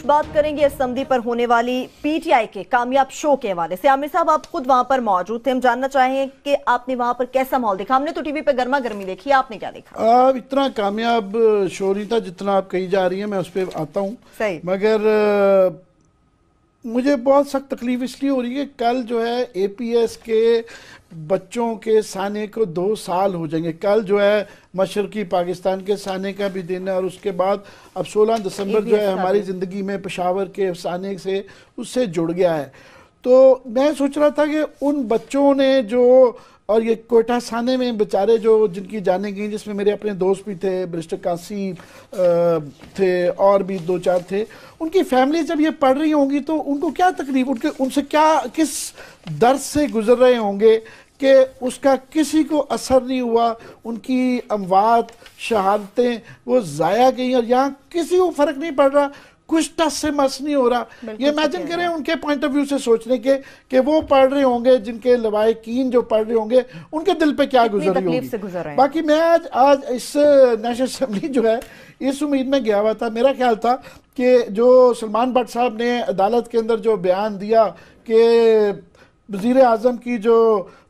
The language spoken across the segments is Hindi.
बात करेंगे असम्बली पर होने वाली पीटीआई के कामयाब शो के हवाले से। आमिर साहब, आप खुद वहां पर मौजूद थे, हम जानना चाहेंगे कि आपने वहां पर कैसा माहौल देखा। हमने तो टीवी पे गर्मा गर्मी देखी, आपने क्या देखा? इतना कामयाब शो नहीं था जितना आप कही जा रही है, मैं उस पर आता हूँ। सही, मगर मुझे बहुत सख्त तकलीफ इसलिए हो रही है, कल जो है एपीएस के बच्चों के साने को 2 साल हो जाएंगे। कल जो है मशरकी पाकिस्तान के साने का भी दिन है, और उसके बाद अब 16 दिसंबर जो है हमारी ज़िंदगी में पेशावर के साने से उससे जुड़ गया है। तो मैं सोच रहा था कि उन बच्चों ने जो, और ये कोयटा साने में बेचारे जो जिनकी जाने गई, जिसमें मेरे अपने दोस्त भी थे, बैरिस्टर कासिम थे और भी 2-4 थे, उनकी फैमिली जब ये पढ़ रही होंगी तो उनको क्या तकलीफ, उनसे क्या, किस दर्द से गुजर रहे होंगे कि उसका किसी को असर नहीं हुआ। उनकी अमवात शहादतें वो ज़ाया गई और यहाँ किसी को फ़र्क नहीं पड़ रहा, कुछ टस से मस नहीं हो रहा। ये इमेजिन करें उनके पॉइंट ऑफ व्यू से सोचने के कि वो पढ़ रहे होंगे, जिनके लवाहिकीन जो पढ़ रहे होंगे, उनके दिल पे क्या गुजर रही होगी। बाकी मैं आज इस नेशनल असेंबली जो है इस उम्मीद में गया हुआ था, मेरा ख्याल था कि जो सलमान भट्ट साहब ने अदालत के अंदर जो बयान दिया कि वज़ीर आज़म की जो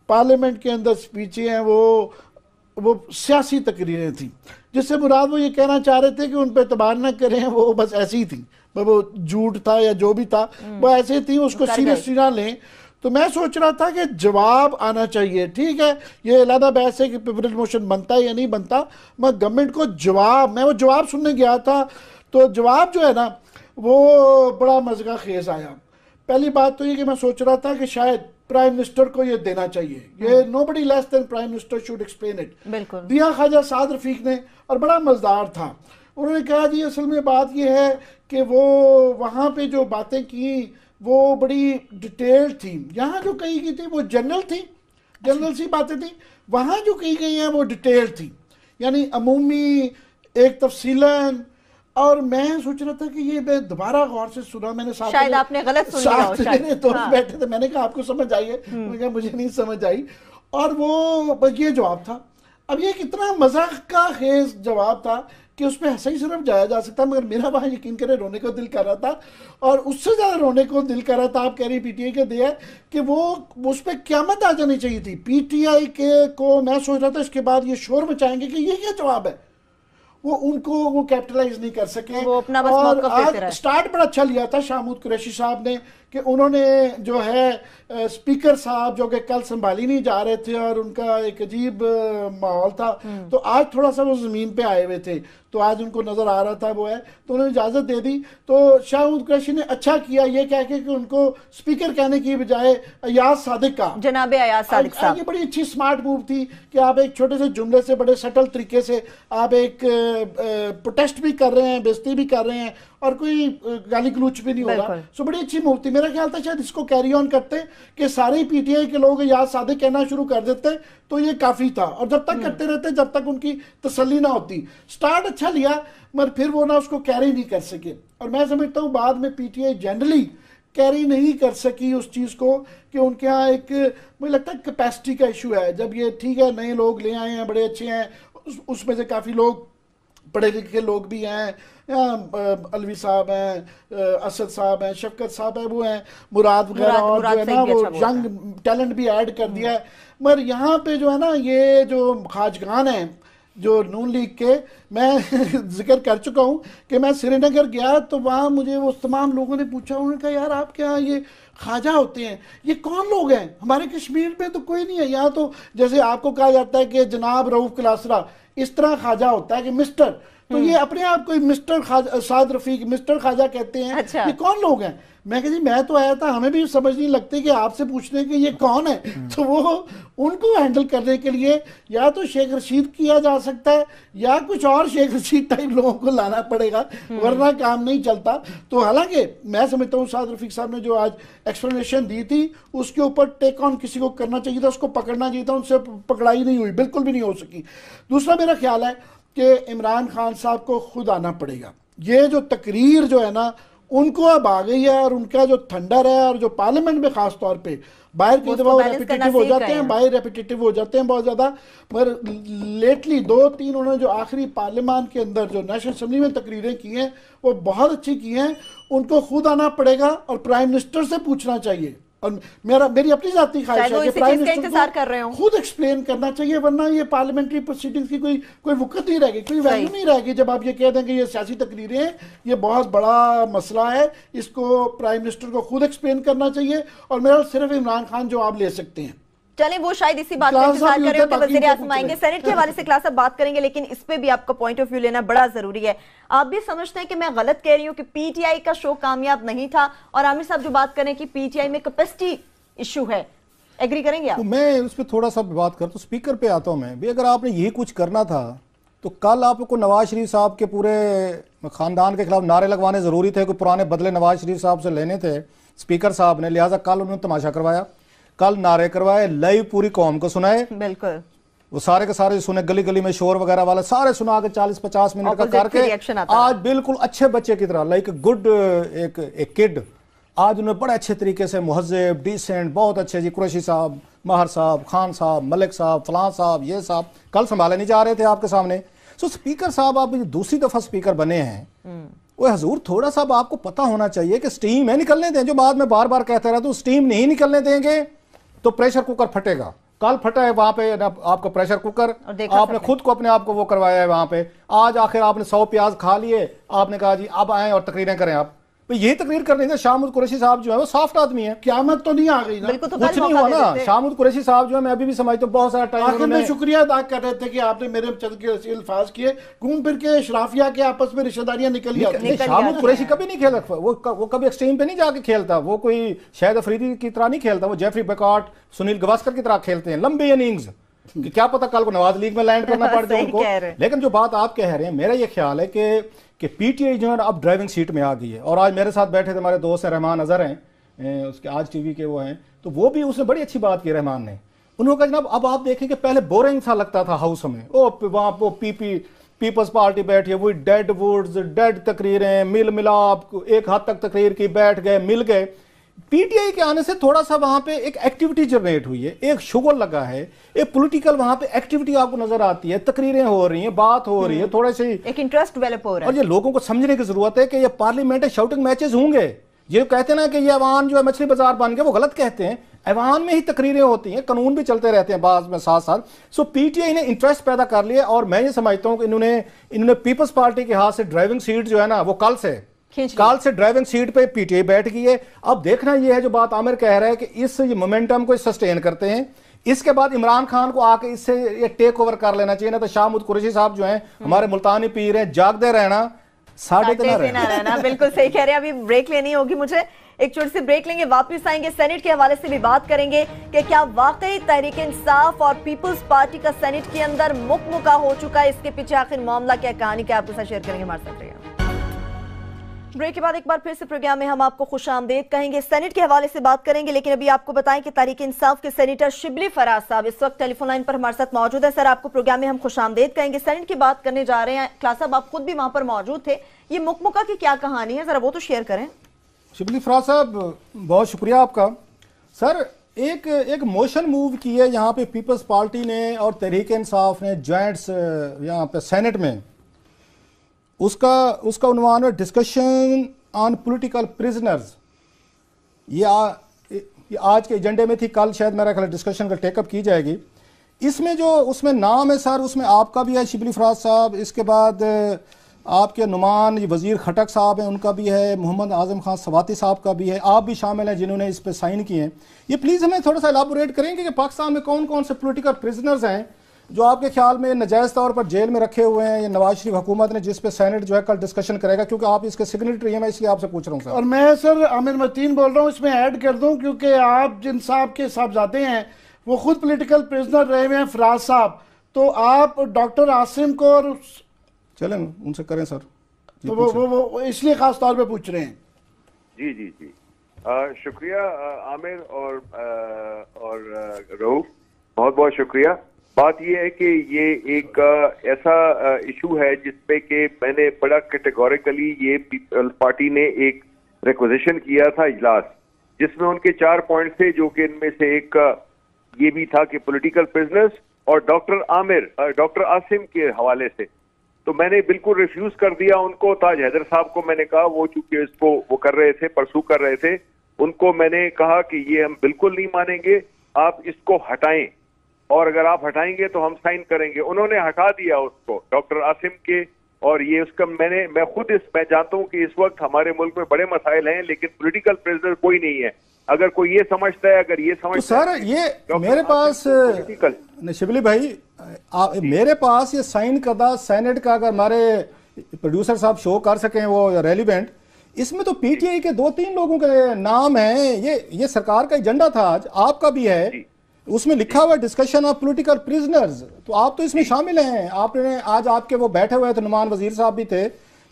पार्लियामेंट के अंदर स्पीचें हैं वो सियासी तकरीरें थी, जिससे मुराद वो ये कहना चाह रहे थे कि उन पर एतबार न करें, वो बस ऐसी ही थी, वो झूठ था या जो भी था वो ऐसे थी, उसको सीरियसली ना लें। तो मैं सोच रहा था कि जवाब आना चाहिए। ठीक है, ये अलग बहस है कि प्रिविलेज मोशन बनता है या नहीं बनता, मैं गवर्नमेंट को जवाब, मैं वो जवाब सुनने गया था, तो जवाब जो है ना वो बड़ा मज़ा खेज आया। पहली बात तो ये कि मैं सोच रहा था कि शायद प्राइम मिनिस्टर को ये देना चाहिए, ये nobody less than prime minister should explain it. बिल्कुल दिया ख्वाजा साद रफीक ने, और बड़ा मज़ेदार था। उन्होंने कहा जी असल में बात ये है कि वो वहाँ पे जो बातें की वो बड़ी डिटेल्ड थी, यहाँ जो कही गई थी वो जनरल थी, जनरल सी बातें थी, वहाँ जो कही गई हैं वो डिटेल्ड थी, यानी अमूमी एक तफसीलन। और मैं सोच रहा था कि ये मैं दोबारा गौर से सुना, मैंने साथ शायद आपने गलत सुन लिया हो, मेरे दोस्त बैठे थे, मैंने कहा आपको समझ आई है, मुझे नहीं समझ आई, और वो बस ये जवाब था। अब ये कितना मजाक का खेज जवाब था कि उस पर हंसा ही सिर्फ जाया जा सकता, मगर मेरा वहाँ यकीन करे रोने को दिल कर रहा था, और उससे ज़्यादा रोने को दिल कर रहा था, आप कह रही पीटीआई के दिया कि वो उस पर क़यामत आ जानी चाहिए थी पीटीआई के को। मैं सोच रहा था इसके बाद ये शोर मचाएंगे कि ये क्या जवाब है, वो कैपिटलाइज नहीं कर सके। वो अपना बस और आज रहे। स्टार्ट बड़ा अच्छा लिया था शाहमूद कुरैशी साहब ने कि उन्होंने जो है स्पीकर साहब जो कि कल संभाली नहीं जा रहे थे और उनका एक अजीब माहौल था, तो आज थोड़ा सा वो ज़मीन पे आए हुए थे, तो आज उनको नज़र आ रहा था वो है, तो उन्होंने इजाज़त दे दी। तो शाहमूद कुरैशी ने अच्छा किया ये कह के कि उनको स्पीकर कहने की बजाय अयाज सादिक का, जनाब अयाज सादिक साहब, ये बड़ी अच्छी स्मार्ट मूव थी कि आप एक छोटे से जुमले से बड़े सटल तरीके से आप एक प्रोटेस्ट भी कर रहे हैं, बेइज्जती भी कर रहे हैं, और कोई गाली गलूच भी नहीं हो रहा। सो बड़ी अच्छी मूव थी। मेरा ख्याल था शायद इसको कैरी ऑन करते कि सारे पीटीआई के लोग याद सादिक कहना शुरू कर देते तो ये काफ़ी था, और जब तक करते रहते जब तक उनकी तसल्ली ना होती। स्टार्ट अच्छा लिया मगर फिर वो ना उसको कैरी नहीं कर सके, और मैं समझता हूँ बाद में पीटीआई जनरली कैरी नहीं कर सकी उस चीज़ को कि उनके यहाँ एक, मुझे लगता है कैपेसिटी का इशू है। जब ये ठीक है नए लोग ले आए हैं, बड़े अच्छे हैं, उसमें से काफ़ी लोग पढ़े लिखे लोग भी हैं, अलवी साहब हैं, असद साहब हैं, शफकत साहब हैं, वो हैं मुराद वगैरह, और जो है ना वो यंग टैलेंट भी ऐड कर दिया है। मगर यहाँ पे जो है ना ये जो खाजगान हैं जो नून लीग के, मैं जिक्र कर चुका हूँ कि मैं श्रीनगर गया तो वहाँ मुझे वो तमाम लोगों ने पूछा, उन्होंने कहा यार आप क्या ये ख्वाजा होते हैं, ये कौन लोग हैं, हमारे कश्मीर में तो कोई नहीं है, यहाँ तो जैसे आपको कहा जाता है कि जनाब रऊफ क्लासरा, इस तरह ख्वाजा होता है कि मिस्टर, तो ये अपने आप को मिस्टर साद रफीक, मिस्टर ख्वाजा कहते हैं। अच्छा। ये कौन लोग हैं? मैं कह जी मैं तो आया था, हमें भी समझ नहीं लगती कि आपसे पूछने कि ये कौन है, तो वो उनको हैंडल करने के लिए या तो शेख रशीद किया जा सकता है या कुछ और शेख रशीद टाइप लोगों को लाना पड़ेगा, वरना काम नहीं चलता। तो हालांकि मैं समझता हूँ साद रफीक साहब ने जो आज एक्सप्लेनेशन दी थी उसके ऊपर टेक ऑन किसी को करना चाहिए था, उसको पकड़ना चाहिए था, उनसे पकड़ाई नहीं हुई, बिल्कुल भी नहीं हो सकी। दूसरा मेरा ख्याल है कि इमरान खान साहब को खुद आना पड़ेगा। ये जो तकरीर जो है ना उनको अब आ गई है, और उनका जो थंडर है, और जो पार्लियामेंट में खास तौर पे बाहर की दफा रेपिटेटिव हो जाते हैं, बाहर रेपिटेटिव हो जाते हैं बहुत ज्यादा। मगर लेटली 2-3 उन्होंने जो आखिरी पार्लियामान के अंदर जो नेशनल असेंबली में तकरीरें की हैं वो बहुत अच्छी की हैं। उनको खुद आना पड़ेगा और प्राइम मिनिस्टर से पूछना चाहिए, और मेरी अपनी जाती ख्वाहिश है कि प्राइम मिनिस्टर को खुद एक्सप्लेन करना चाहिए, वरना ये पार्लियामेंट्री प्रोसीडिंग्स की कोई वक़्त नहीं रहेगी, कोई वैल्यू नहीं रहेगी। जब आप ये कह दें कि ये सियासी तकरीरें हैं, ये बहुत बड़ा मसला है, इसको प्राइम मिनिस्टर को खुद एक्सप्लेन करना चाहिए, और मेरा सिर्फ इमरान खान जवाब ले सकते हैं। चलें, वो शायद इसी बात पर इंतजार कर रहे हो कि वज़ीर आज़म आएंगे, सेनेट के हवाले से क्लास अब बात करेंगे, लेकिन इस पे भी आपका पॉइंट ऑफ व्यू लेना बड़ा जरूरी है। आप भी समझते हैं कि मैं गलत कह रही हूँ कि पीटीआई का शो कामयाब नहीं था, और आमिर साहब जो बात करें कि पीटीआई में कैपेसिटी इशू है, एग्री करेंगे आप? तो मैं उस पर थोड़ा सा बात करता हूँ, स्पीकर पे आता हूँ मैं भी। अगर आपने यही कुछ करना था तो कल आपको नवाज शरीफ साहब के पूरे खानदान के खिलाफ नारे लगवाने जरूरी थे, कोई पुराने बदले नवाज शरीफ साहब से लेने थे स्पीकर साहब ने, लिहाजा कल उन्होंने तमाशा करवाया, कल नारे करवाए, लाइव पूरी कौम को सुनाए, बिल्कुल वो सारे के सारे सुने, गली गली में शोर वगैरह वाला सारे सुना के 40-50 मिनट का करके आज बिल्कुल अच्छे बच्चे की तरह, लाइक गुड एक किड, आज उन्होंने बड़े अच्छे तरीके से मुहज्जब डिसेंट, बहुत अच्छे जी, कुरैशी साहब, महर साहब, खान साहब, मलिक साहब, फलां साहब, ये साहब कल संभाले नहीं जा रहे थे आपके सामने। सो स्पीकर साहब आप दूसरी दफा स्पीकर बने हैं, वो हजूर थोड़ा सा आपको पता होना चाहिए कि स्टीम है निकलने दें, जो बाद में बार बार कहते रहे तो स्टीम नहीं निकलने देंगे तो प्रेशर कुकर फटेगा। कल फटा है वहां पे आपका प्रेशर कुकर, आपने खुद को अपने आप को वो करवाया है वहां पे। आज आखिर आपने 100 प्याज खा लिए, आपने कहा जी अब आए और तकरीरें करें आप, तो यही तकरीर करने से शाहमूद कुरैशी साहब जो है वो सॉफ्ट आदमी है, क़यामत तो नहीं आ गई ना, बिल्कुल, तो कुछ नहीं हुआ ना। शाहमूद कुरैशी साहब जो है मैं अभी भी समझता हूँ बहुत सारा टाइम आखिर में शुक्रिया अदा कर रहे थे कि आपने मेरे चंद के अल्फाज किए, घूम फिर के शराफिया के आपस में रिश्तेदारियां निकल जाती। शाहमूद कुरैशी कभी नहीं खेल, वो कभी एक्सट्रीम पे नहीं जाके खेलता, वो कोई शाहिद अफरीदी की तरह नहीं खेलता, वो जेफरी बेकॉट, सुनील गावस्कर की तरह खेलते हैं लंबी इनिंग्स, कि क्या पता कल को नवाज लीग में लैंड करना पड़ जाए उनको। लेकिन जो बात आप कह रहे हैं, मेरा ये ख्याल है कि पीटीआई जो है ना अब ड्राइविंग सीट में आ गई है। और आज मेरे साथ बैठे थे हमारे दोस्त हैं रहमान अजहर हैं, उसके आज टीवी के वो हैं, तो वो भी उसने बड़ी अच्छी बात की रहमान ने। उन्होंने कहा जनाब अब आप देखें कि पहले बोरिंग सा लगता था हाउस में, ओ वहाँ वो पीपल्स पार्टी बैठी है, वही डेड वुड्स, डेड तकरीरें, मिल मिलाप, एक हद तक तकरीर की, बैठ गए, मिल गए। पीटीआई के आने से थोड़ा सा वहां पे एक एक्टिविटी जनरेट हुई है, एक शुगर लगा है, एक पॉलिटिकल वहां पे एक्टिविटी आपको नजर आती है, तकरीरें हो रही हैं, बात हो रही है, थोड़े से एक इंटरेस्ट डेवलप हो रहा है। और ये लोगों को समझने की जरूरत है कि ये पार्लियामेंट है, शाउटिंग मैचेस होंगे। ये कहते हैं ना कि ये ऐवान जो है मछली बाजार बन गया, वो गलत कहते हैं। ऐवान में ही तकरीरें होती हैं, कानून भी चलते रहते हैं बाद में साथ साथ। सो पीटीआई ने इंटरेस्ट पैदा कर लिया, और मैं ये समझता हूं कि इन्होंने पीपल्स पार्टी के हाथ से ड्राइविंग सीट जो है ना वो कल से ड्राइविंग सीट पे पीटीआई बैठ गई है। अब देखना यह है जो बात आमिर कह रहा है कि इस मोमेंटम को सस्टेन करते हैं, इसके बाद इमरान खान को आके इससे ये टेक ओवर कर लेना चाहिए ना। तो शाहमूद कुरैशी साहब जो हैं हमारे मुल्तानी पीर हैं, जागते रहना, साढ़े रहना। बिल्कुल सही कह रहे हैं। अभी ब्रेक लेनी होगी मुझे, एक छोटी सी ब्रेक लेंगे, वापस आएंगे, सेनेट के हवाले से भी बात करेंगे कि क्या वाकई तहरीक इंसाफ और पीपल्स पार्टी का सेनेट के अंदर मुकमुका हो चुका है, इसके पीछे आखिर मामला क्या, कहानी क्या, आपके साथ शेयर करेंगे। हमारे साथ रहिए। ब्रेक के बाद एक बार फिर से प्रोग्राम में हम आपको खुशामदीद कहेंगे, सेनेट के हवाले से बात करेंगे, लेकिन अभी आपको बताएं कि तहरीक इंसाफ के सेनेटर शिबली फराज साहब इस वक्त टेलीफोन लाइन पर हमारे साथ मौजूद है। सर, आपको प्रोग्राम में हम खुशामदीद कहेंगे, सेनेट की बात करने जा रहे हैं। क्लास साहब, आप खुद भी वहां पर मौजूद थे, ये मुकमुका की क्या कहानी है, जरा वो तो शेयर करें। शिबली फराज साहब, बहुत शुक्रिया आपका। सर, एक मोशन मूव की है यहाँ पे पीपल्स पार्टी ने और तहरीक इंसाफ ने जॉइंट्स यहाँ पे सेनेट में, उसका उन्वान है डिस्कशन ऑन पॉलिटिकल प्रिजनर्स। ये आज के एजेंडे में थी, कल शायद मेरा ख्याल डिस्कशन का टेकअप की जाएगी। इसमें जो उसमें नाम है सर, उसमें आपका भी है शिबली फराज साहब, इसके बाद आपके नुमान वजीर खटक साहब हैं, उनका भी है, मोहम्मद आजम खान सवाती साहब का भी है, आप भी शामिल हैं जिन्होंने इस पर साइन किए हैं। ये प्लीज़ हमें थोड़ा सा एलाबोरेट करेंगे कि पाकिस्तान में कौन कौन से पॉलिटिकल प्रिजनर्स हैं जो आपके ख्याल में नजायज़ तौर पर जेल में रखे हुए हैं, या नवाज शरीफ हुकूमत ने जिस पे सेनेट जो है कल डिस्कशन करेगा, क्योंकि आप इसके सिग्नेटरी हैं, मैं इसलिए आपसे पूछ रहा हूँ सर। और मैं सर आमिर मतीन बोल रहा हूँ, इसमें ऐड कर दूँ, क्योंकि आप जिन साहब के साहबजादे हैं वो खुद पॉलिटिकल प्रिजनर रहे हुए हैं, फराज साहब, तो आप डॉक्टर आसिम को और चलें उनसे करें सर, तो वो इसलिए खास तौर पे पूछ रहे हैं। जी जी जी, शुक्रिया आमिर और रऊफ, बहुत बहुत शुक्रिया। बात यह है कि ये एक ऐसा इशू है जिसपे कि मैंने बड़ा कैटेगोरिकली ये पीपल्स पार्टी ने एक रिक्वेजिशन किया था इजलास, जिसमें उनके 4 पॉइंट थे, जो कि इनमें से एक ये भी था कि पॉलिटिकल प्रिजनर्स और डॉक्टर आसिम के हवाले से। तो मैंने बिल्कुल रिफ्यूज कर दिया उनको। ताज हैदर साहब को मैंने कहा, वो चूंकि इसको वो कर रहे थे, परसू कर रहे थे, उनको मैंने कहा कि ये हम बिल्कुल नहीं मानेंगे, आप इसको हटाएं, और अगर आप हटाएंगे तो हम साइन करेंगे। उन्होंने हटा दिया उसको, डॉक्टर आसिम के। और ये उसका मैं खुद मैं जानता हूं कि इस वक्त हमारे मुल्क में बड़े मसाइल हैं, लेकिन पॉलिटिकल प्रिजनर कोई नहीं है। अगर कोई ये समझता है, अगर ये समझता तो सर है, ये मेरे पास शिबली भाई, मेरे पास ये साइन करदा सेनेट का, अगर हमारे प्रोड्यूसर साहब शो कर सकें वो रेलिवेंट, इसमें तो पीटीआई के 2-3 लोगों के नाम हैं। ये सरकार का एजेंडा था, आज आपका भी है, उसमें लिखा हुआ डिस्कशन ऑफ पॉलिटिकल प्रिजनर्स, तो आप तो इसमें शामिल हैं। आपने आज आपके वो बैठे हुए थे, नुमान वजीर साहब भी थे,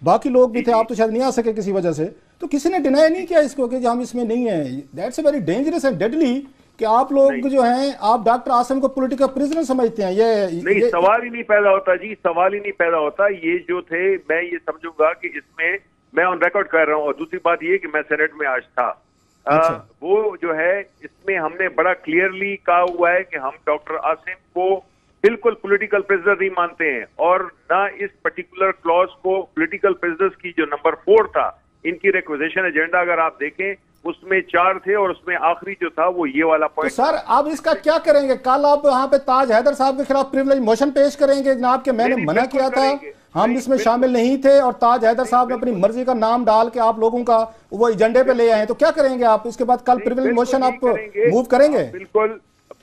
बाकी लोग भी थे, आप तो शायद नहीं आ सके किसी वजह से, तो किसी ने डिनाई नहीं किया इसको कि हम इसमें नहीं है। That's a very dangerous and deadly कि आप लोग जो हैं, आप डॉक्टर आसिम को पॉलिटिकल प्रिजनर समझते हैं। ये सवाल ही नहीं पैदा होता जी, सवाल ही नहीं पैदा होता। ये जो थे, मैं ये समझूंगा कि इसमें मैं ऑन रिकॉर्ड कर रहा हूँ। और दूसरी बात ये कि मैं सेनेट में आज था। वो जो है, इसमें हमने बड़ा क्लियरली कहा हुआ है कि हम डॉक्टर आसिम को बिल्कुल पॉलिटिकल प्रिजनर नहीं मानते हैं, और ना इस पर्टिकुलर क्लॉज को पॉलिटिकल प्रिजनर्स की जो नंबर 4 था, इनकी रिक्वेजिशन एजेंडा अगर आप देखें, उसमें 4 थे, और उसमें आखिरी जो था वो ये वाला पॉइंट। तो सर आप इसका क्या करेंगे? कल आप वहां पे ताज हैदर साहब के खिलाफ प्रिविलेज मोशन पेश करेंगे जनाब के मैंने मना किया था, हम इसमें शामिल नहीं थे, और ताज हैदर साहब ने अपनी मर्जी का नाम डाल के आप लोगों का वो एजेंडे पे ले आए, तो क्या करेंगे आप? इसके बाद कल प्रिविलेज मोशन आप मूव करेंगे?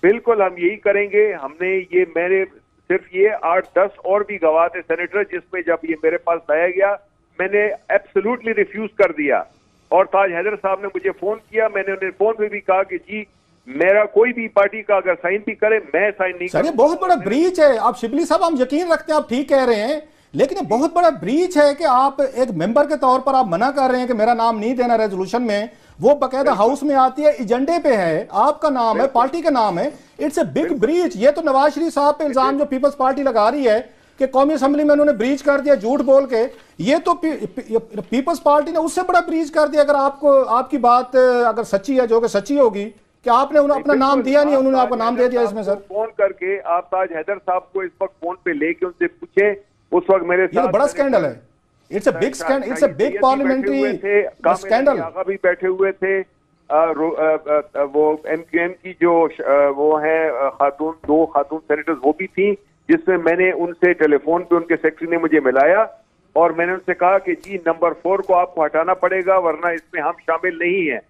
बिल्कुल हम यही करेंगे। हमने ये, मेरे सिर्फ ये 8-10 और भी गवाह थे सेनेटर, जिसमें जब ये मेरे पास लाया गया, मैंने एब्सोल्युटली रिफ्यूज कर दिया। और ताज हैदर साहब ने मुझे फोन किया, मैंने उन्हें फोन पे भी कहा कि जी मेरा कोई भी पार्टी का अगर साइन भी करे, मैं साइन नहीं करूंगा। बहुत बड़ा ब्रीच है। आप शिबली साहब, हम यकीन रखते हैं आप ठीक कह रहे हैं, लेकिन ये बहुत बड़ा ब्रीच है कि आप एक मेंबर के तौर पर आप मना कर रहे हैं कि मेरा नाम नहीं देना रेजोल्यूशन में। वो बकायदा हाउस में आती है, एजेंडे पे है, आपका नाम है, पार्टी का नाम है। It's a big breach. ये तो नवाज शरीफ साहब पे इल्जाम जो पीपल्स पार्टी लगा रही है कि कौमी असेंबली में उन्होंने ब्रीच कर दिया झूठ बोल के, ये तो पीपल्स पार्टी ने उससे बड़ा ब्रीच कर दिया। अगर आपको आपकी बात अगर सच्ची है, जो कि सच्ची होगी, कि आपने उन्हें अपना नाम दिया नहीं, उन्होंने आपका नाम दे दिया इसमें। सर फोन करके आप ताज हैदर साहब को इस वक्त फोन पे लेके उनसे पूछे, उस वक्त मेरे साथ बड़ा स्कैंडल है। It's a big scandal, it's a big parliamentary scandal. भी बैठे हुए थे, वो एमक्यूएम की जो वो है खातून, 2 खातून सेनेटर्स वो भी थी, जिसमें मैंने उनसे टेलीफोन पे, उनके सेक्रेटरी ने मुझे मिलाया, और मैंने उनसे कहा कि जी नंबर 4 को आपको हटाना पड़ेगा, वरना इसमें हम शामिल नहीं है।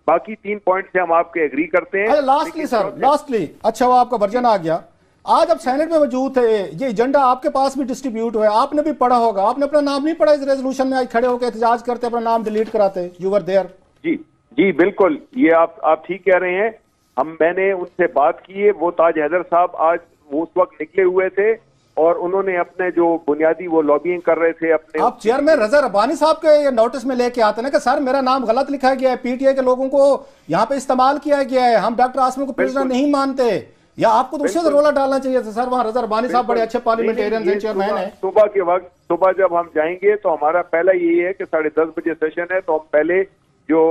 बाकी 3 पॉइंट से हम आपके एग्री करते हैं। लास्टली सर, लास्टली, अच्छा वो आपका वर्जन आ गया, आज आप सेनेट में मौजूद थे, ये एजेंडा आपके पास भी डिस्ट्रीब्यूट हुआ है, आपने भी पढ़ा होगा, आपने अपना नाम नहीं पढ़ा इस रेजोल्यूशन में? आज खड़े होकर एहतजाज करते, अपना नाम डिलीट कराते, यू वर देयर। जी बिल्कुल, ये आप ठीक कह रहे हैं। मैंने उनसे बात की है, वो ताज हैदर साहब आज वो उस वक्त निकले हुए थे, और उन्होंने अपने जो बुनियादी वो लॉबिंग कर रहे थे अपने। आप चेयरमैन रजा रब्बानी साहब के नोटिस में लेके आते ना कि सर मेरा नाम गलत लिखा गया है, पीटीआई के लोगों को यहाँ पे इस्तेमाल किया गया है, हम डॉक्टर आसिम को प्रिजनर नहीं मानते, या आपको तो उससे रोला डालना चाहिए था। सर वहाँ रजा रब्बानी साहब बड़े अच्छे पार्लियामेंटेरियन हैं, चेयरमैन है। सुबह के वक्त, सुबह जब हम जाएंगे तो हमारा पहला यही है कि 10:30 बजे सेशन है, तो हम पहले जो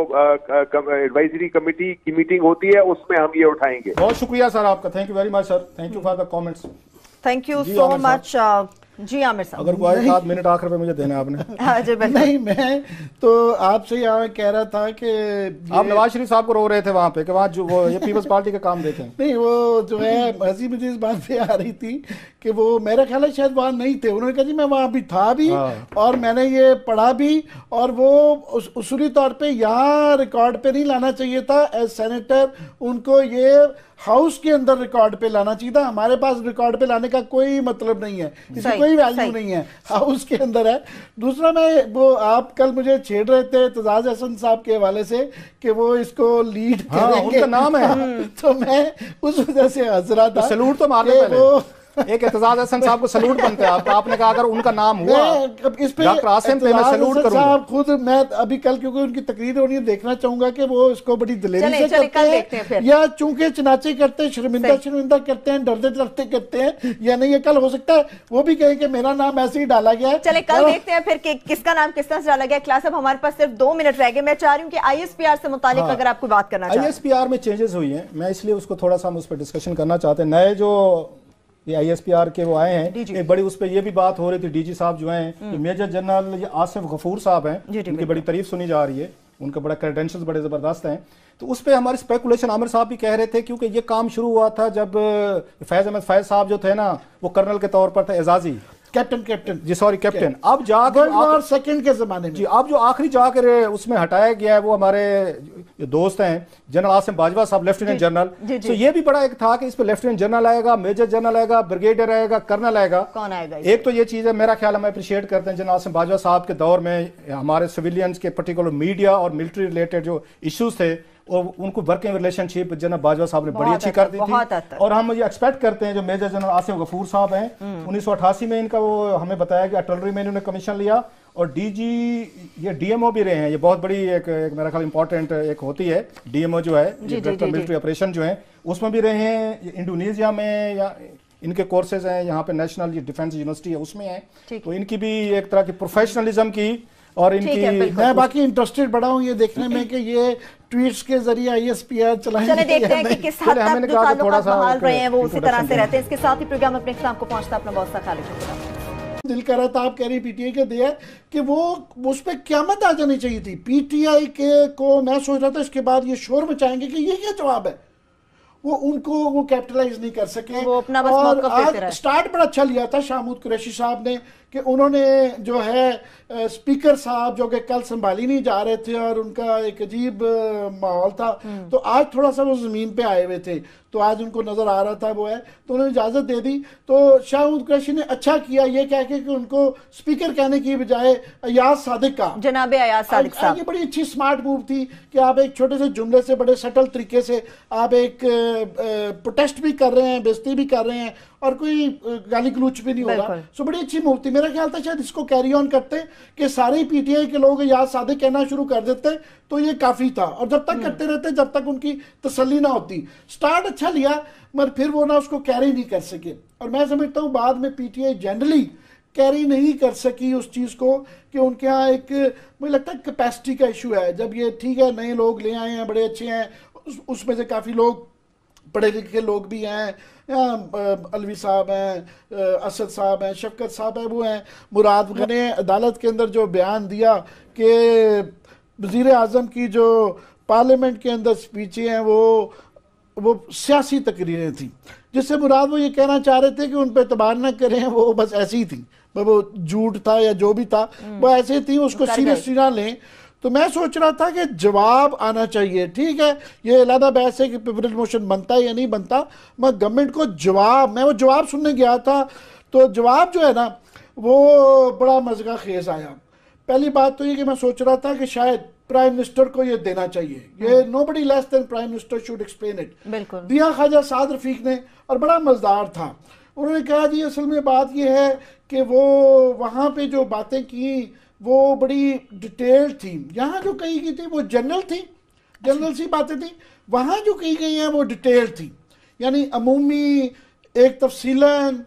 एडवाइजरी कमेटी की मीटिंग होती है उसमें हम ये उठाएंगे। बहुत शुक्रिया सर आपका, thank you very much sir, thank you for the comments. Thank you so much. जी आमिर साहब, अगर कोई 7 मिनट आखिर पे मुझे देना आपने। नहीं, मैं तो आपसे यहाँ कह रहा था कि आप नवाज शरीफ साहब को रो रहे थे वहाँ पे कि वहाँ जो वो ये पीपल्स पार्टी का काम देखें। नहीं, वो जो है हंसी मुझे इस बात पे आ रही थी कि वो मेरा ख्याल है शायद वहाँ नहीं थे। उन्होंने कहा जी मैं वहाँ भी था भी, और मैंने ये पढ़ा भी, और वो उसूली तौर पे यहाँ रिकॉर्ड पे नहीं लाना चाहिए था एज सेनेटर, उनको ये हाउस के अंदर रिकॉर्ड पे लाना चाहिए था। हमारे पास रिकॉर्ड पे लाने का कोई मतलब नहीं है, इसकी कोई वैल्यू नहीं है, हाउस के अंदर है। दूसरा, मैं वो आप कल मुझे छेड़ रहे थे एतजाज हसन साहब के हवाले से कि वो इसको लीड करेंगे, उनका नाम है तो मैं उस वजह से हंस रहा था। सैल्यूट तो मारने पहले। एक एतजाज हसन साहब को सलूट बनता है आपका, आपने कहा अगर उनका नाम हुआ इस पे डॉक्टर आसिम पे मैं सलूट करूंगा साहब खुद, मैं अभी कल क्योंकि उनकी तकरीर होनी है, देखना चाहूंगा कि वो इसको बड़ी दिलेरी से करते हैं या चूंकि चनाचे करते हैं, शर्मिंदा करते हैं, डरते डरते करते हैं, या नहीं। ये कल हो सकता है वो भी कहे कि मेरा नाम ऐसे ही डाला गया है। चले कल देखते हैं फिर कि किसका नाम किस तरह से डाला गया। क्लास अब हमारे पास सिर्फ 2 मिनट रह गए। मैं चाह रही हूँ कि ISPR से मुतालिक अगर आपको बात करना चाहिए। ISPR में चेंजेस हुई हैं, मैं इसलिए उसको थोड़ा सा हम उस पर डिस्कशन करना चाहते हैं। नए जो ये ISPR के वो आए हैं, एक बड़ी उस पर ये भी बात हो रही थी, DG साहब जो हैं, मेजर जनरल आसिफ गफूर साहब हैं, उनकी बड़ी तारीफ सुनी जा रही है, उनका बड़ा क्रेडेंशियल्स बड़े जबरदस्त हैं। तो उस पर हमारी स्पेकुलेशन आमिर साहब भी कह रहे थे, क्योंकि ये काम शुरू हुआ था जब फैज अहमद फैज साहब जो थे ना, वो कर्नल के तौर पर थे, एजाजी कैप्टन जी, सॉरी कैप्टन। अब जाकर सेकंड के जमाने में जी, अब जो आखिरी जाकर उसमें हटाया गया है वो हमारे दोस्त हैं जनरल आसिम बाजवा साहब, लेफ्टिनेंट जनरल। तो ये भी बड़ा एक था कि इस पे लेफ्टिनेंट जनरल आएगा, मेजर जनरल आएगा, ब्रिगेडियर आएगा, कर्नल आएगा, कौन आएगा? एक तो ये चीज है, मेरा ख्याल हम अप्रिशिएट करते हैं जनरल आसिम बाजवा साहब के दौर में हमारे सिविलियंस के पर्टिकुलर मीडिया और मिलिट्री रिलेटेड जो इश्यूज थे, और उनको वर्किंग रिलेशनशिप जनरल बाजवा साहब ने बड़ी अच्छी कर दी थी। और हम ये एक्सपेक्ट करते हैं जो मेजर जनरल आसिफ गफूर साहब हैं, 1988 में इनका वो हमें बताया कि अटलरी में इन्होंने कमीशन लिया, और DG ये DMO भी रहे हैं। ये बहुत बड़ी एक मेरा ख्याल इंपॉर्टेंट एक होती है DMO जो है, डायरेक्टर मिलिट्री ऑपरेशन जो है, उसमें भी रहे हैं। इंडोनेशिया में या इनके कोर्सेज हैं, यहाँ पे नेशनल डिफेंस यूनिवर्सिटी है उसमें है। तो इनकी भी एक तरह की प्रोफेशनलिज्म की, और इनकी मैं बाकी इंटरेस्टेड बड़ा हूँ ये देखने में कि ये ट्वीट्स के जरिए ISPR चलाएंगे। चले देखते हैं कि किस हद तक जो ताल्लुकात बहाल रहे हैं वो उसी तरह से रहते हैं। इसके साथ ही प्रोग्राम अपने इख्तिताम को पहुंचता है। अपना बहुत सा ख्याल रखिएगा। दिल कर रहा था, आप कह रही PTI के दिया कि वो उस पर क़यामत आ जानी चाहिए थी। PTI के को मैं सोच रहा था इसके बाद ये शोर मचाएंगे कि ये क्या जवाब है, वो उनको वो कैपिटलाइज नहीं कर सके। वो अपना बस और आज स्टार्ट बड़ा अच्छा लिया था शाहमूद कुरैशी साहब ने कि उन्होंने जो है स्पीकर साहब जो कि कल संभाली नहीं जा रहे थे और उनका एक अजीब माहौल था, तो आज थोड़ा सा वो जमीन पे आए हुए थे, तो आज उनको नजर आ रहा था वो है, तो उन्होंने इजाजत दे दी। तो शाहमूद कुरैशी ने अच्छा किया ये कह के कि उनको स्पीकर कहने की बजाय अयाज सादिक का, जनाब अयाज सादिक साहब, ये बड़ी अच्छी स्मार्ट मूव थी कि आप एक छोटे से जुमले से बड़े सटल तरीके से आप एक प्रोटेस्ट भी कर रहे हैं, बेइज्जती भी कर रहे हैं और कोई गाली गलूच भी नहीं हो रहा। सो बड़ी अच्छी मूव थी। मेरा ख्याल था शायद इसको कैरी ऑन करते कि सारे PTI के लोग याद सादे कहना शुरू कर देते तो ये काफी था, और जब तक करते रहते जब तक उनकी तसल्ली ना होती। स्टार्ट अच्छा लिया मगर फिर वो ना उसको कैरी नहीं कर सके, और मैं समझता हूँ बाद में PTI जनरली कैरी नहीं कर सकी उस चीज़ को कि उनके यहाँ एक मुझे लगता है कैपेसिटी का इशू है। जब ये ठीक है नए लोग ले आए हैं बड़े अच्छे हैं, उसमें से काफ़ी लोग पढ़े लिखे लोग भी हैं, अलवी साहब हैं, असद साहब हैं, शफकत साहब हैं, वो हैं मुराद ने अदालत के अंदर जो बयान दिया कि वज़ीर आज़म की जो पार्लियामेंट के अंदर स्पीचें हैं वो सियासी तकरीरें थी, जिससे मुराद वो ये कहना चाह रहे थे कि उन पर एतबार न करें, वो बस ऐसी ही थी, वो झूठ था या जो भी था वो ऐसे थी, उसको सीरियसली ना लें। तो मैं सोच रहा था कि जवाब आना चाहिए। ठीक है ये अलग बहस है कि प्रिविलेज मोशन बनता है या नहीं बनता, मैं गवर्नमेंट को जवाब, मैं वो जवाब सुनने गया था तो जवाब जो है ना वो बड़ा मज़गा खेज आया। पहली बात तो ये कि मैं सोच रहा था कि शायद प्राइम मिनिस्टर को ये देना चाहिए, ये nobody less than prime minister should explain it. बिल्कुल दिया ख्वाजा साद रफीक ने, और बड़ा मज़ेदार था। उन्होंने कहा जी असल में बात ये है कि वो वहाँ पे जो बातें की वो बड़ी डिटेल्ड थी, यहाँ जो कही गई थी वो जनरल थी, जनरल सी बातें थी, वहाँ जो कही गई हैं वो डिटेल्ड थी, यानी अमूमी एक तफसीलन।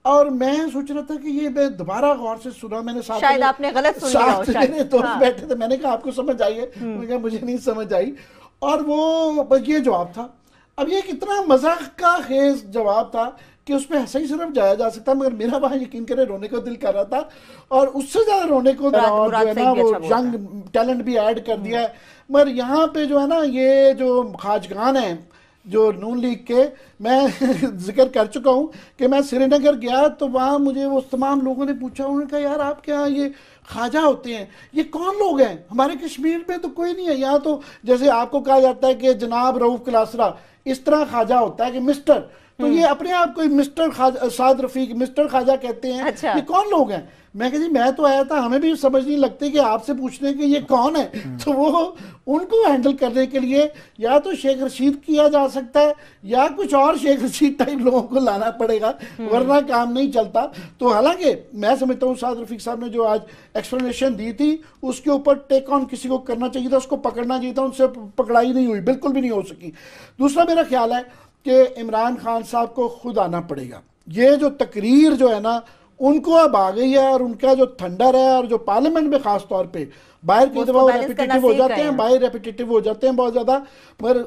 और मैं सोच रहा था कि ये मैं दोबारा गौर से सुना, मैंने साथ शायद आपने गलत सुन लिया हो, मेरे दोस्त बैठे थे, मैंने कहा आपको समझ आई है, मुझे नहीं समझ आई, और वो ये जवाब था। अब ये कितना मजाक का खेज जवाब था कि उसमें हंसा ही सिर्फ जाया जा सकता, मगर मेरा वहाँ यकीन करे रोने को दिल कर रहा था, और उससे ज्यादा रोने को जो है ना वो यंग टैलेंट भी ऐड कर दिया है। मगर यहाँ पे जो है ना ये जो खाजगान है जो नून लीग के, मैं जिक्र कर चुका हूँ कि मैं श्रीनगर गया तो वहाँ मुझे वो तमाम लोगों ने पूछा, उन्होंने कहा यार आप क्या ये ख्वाजा होते हैं, ये कौन लोग हैं, हमारे कश्मीर में तो कोई नहीं है, यहाँ तो जैसे आपको कहा जाता है कि जनाब रऊफ क्लासरा, इस तरह ख्वाजा होता है कि मिस्टर, तो ये अपने आप को मिस्टर साद रफीक मिस्टर ख्वाजा कहते हैं। अच्छा। ये कौन लोग हैं? मैं कहा जी मैं तो आया था, हमें भी समझ नहीं लगती कि आपसे पूछने कि ये कौन है। तो वो उनको हैंडल करने के लिए या तो शेख रशीद किया जा सकता है या कुछ और शेख रशीद टाइप लोगों को लाना पड़ेगा, वरना काम नहीं चलता। तो हालांकि मैं समझता हूँ साद रफीक साहब ने जो आज एक्सप्लेनेशन दी थी उसके ऊपर टेक ऑन किसी को करना चाहिए था, उसको पकड़ना चाहिए था, उनसे पकड़ाई नहीं हुई, बिल्कुल भी नहीं हो सकी। दूसरा मेरा ख्याल है कि इमरान खान साहब को खुद आना पड़ेगा। ये जो तकरीर जो है ना उनको अब आ गई है, और उनका जो थंडर है, और जो पार्लियामेंट में खास तौर पे बाहर की दफा रेपिटेटिव हो जाते हैं, बाहर रेपिटेटिव हो जाते हैं बहुत ज़्यादा। मगर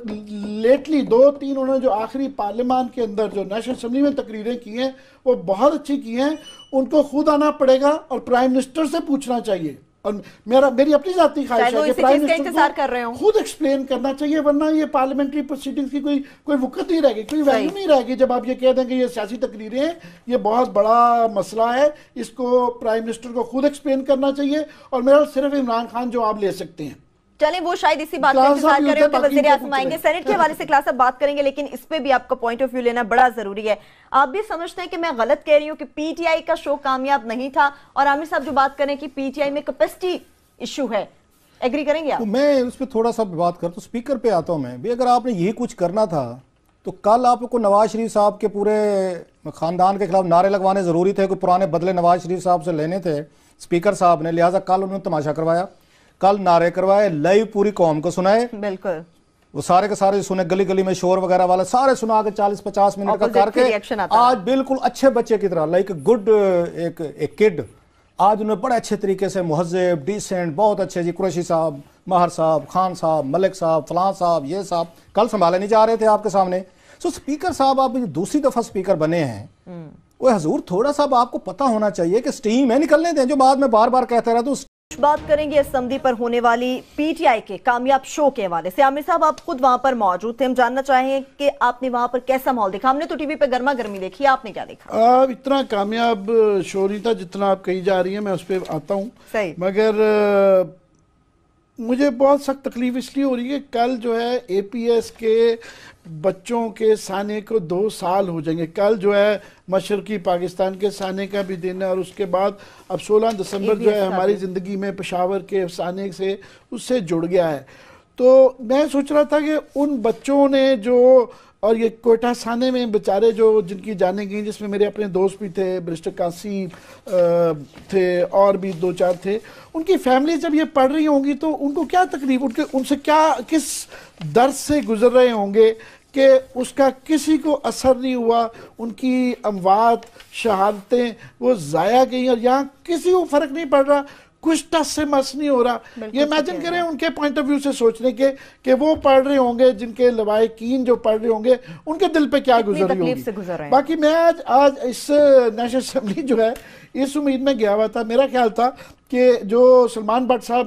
लेटली 2-3 उन्होंने जो आखिरी पार्लियामान के अंदर जो नेशनल असेंबली में तकरीरें की हैं वो बहुत अच्छी की हैं। उनको खुद आना पड़ेगा और प्राइम मिनिस्टर से पूछना चाहिए, और मेरी अपनी जाती ख्वाहिश है कि प्राइम मिनिस्टर को खुद एक्सप्लेन करना चाहिए, वरना ये पार्लियामेंट्री प्रोसीडिंग्स की कोई वक़्त नहीं रहेगी, कोई वैल्यू नहीं रहेगी। जब आप ये कह दें कि ये सियासी तकरीरें हैं, ये बहुत बड़ा मसला है, इसको प्राइम मिनिस्टर को खुद एक्सप्लेन करना चाहिए, और मेरा सिर्फ इमरान खान जवाब ले सकते हैं। चलें वो शायद इसी बात पर इंतजार कर रहे हो कि वज़ीर आज़म आएंगे, सेनेट के हवाले से क्लास अब बात करेंगे, लेकिन इस पे भी आपका पॉइंट ऑफ व्यू लेना बड़ा जरूरी है। आप भी समझते हैं कि मैं गलत कह रही हूँ कि पीटीआई का शो कामयाब नहीं था, और आमिर साहब जो बात करें कि पीटीआई में कैपेसिटी इशू है, एग्री करेंगे आप? तो मैं उस पर थोड़ा सा बात करता हूँ, स्पीकर पे आता हूँ मैं भी। अगर आपने यही कुछ करना था तो कल आपको नवाज शरीफ साहब के पूरे खानदान के खिलाफ नारे लगवाने जरूरी थे, कोई पुराने बदले नवाज शरीफ साहब से लेने थे स्पीकर साहब ने, लिहाजा कल उन्होंने तमाशा करवाया, कल नारे करवाए, लाइव पूरी कौम को सुनाए, बिल्कुल वो सारे के सारे सुने, गली गली में शोर वगैरह वाला सारे सुना के 40-50 मिनट का करके आज बिल्कुल अच्छे बच्चे की तरह लाइक गुड एक किड आज उन्होंने बड़े अच्छे तरीके से मुहज़्ज़ब डिसेंट बहुत अच्छे जी कुरैशी साहब, महर साहब, खान साहब, मलिक साहब, फलां साहब, ये साहब कल संभाले नहीं जा रहे थे आपके सामने। सो स्पीकर साहब आप दूसरी दफा स्पीकर बने हैं, वो हजूर थोड़ा सा आपको पता होना चाहिए कि स्टीम है, निकलने दें, जो बाद में बार बार कहते रहे। तो बात करेंगे असेंबली पर होने वाली पीटीआई के कामयाब शो के हवाले से। आमिर साहब आप खुद वहां पर मौजूद थे, हम जानना चाहेंगे कि आपने वहां पर कैसा माहौल देखा? हमने तो टीवी पे गर्मा गर्मी देखी, आपने क्या देखा? इतना कामयाब शो नहीं था जितना आप कही जा रही है, मैं उस पर आता हूँ, मगर मुझे बहुत सख्त तकलीफ इसलिए हो रही है, कल जो है एपीएस के बच्चों के साने को 2 साल हो जाएंगे। कल जो है मशरकी पाकिस्तान के साने का भी दिन है, और उसके बाद अब 16 दिसंबर जो है हमारी ज़िंदगी में पेशावर के साने से उससे जुड़ गया है। तो मैं सोच रहा था कि उन बच्चों ने जो, और ये कोयटा साने में बेचारे जो जिनकी जाने गई, जिसमें मेरे अपने दोस्त भी थे, बैरिस्टर कासिम थे, और भी 2-4 थे, उनकी फैमिली जब ये पढ़ रही होंगी तो उनको क्या तकलीफ, उनसे क्या किस दर्द से गुजर रहे होंगे कि उसका किसी को असर नहीं हुआ, उनकी अमवात शहादतें वो ज़ाया गई, और यहाँ किसी को फ़र्क नहीं पड़ रहा, कुछ टस से मस नहीं हो रहा। ये इमेजिन करें उनके पॉइंट ऑफ व्यू से सोचने के कि वो पढ़ रहे होंगे, जिनके लवाहिकीन जो पढ़ रहे होंगे, उनके दिल पे क्या गुजर रही होगी। बाकी मैं आज इस नेशनल असेंबली जो है इस उम्मीद में गया हुआ था, मेरा ख्याल था कि जो सलमान भट्ट साहब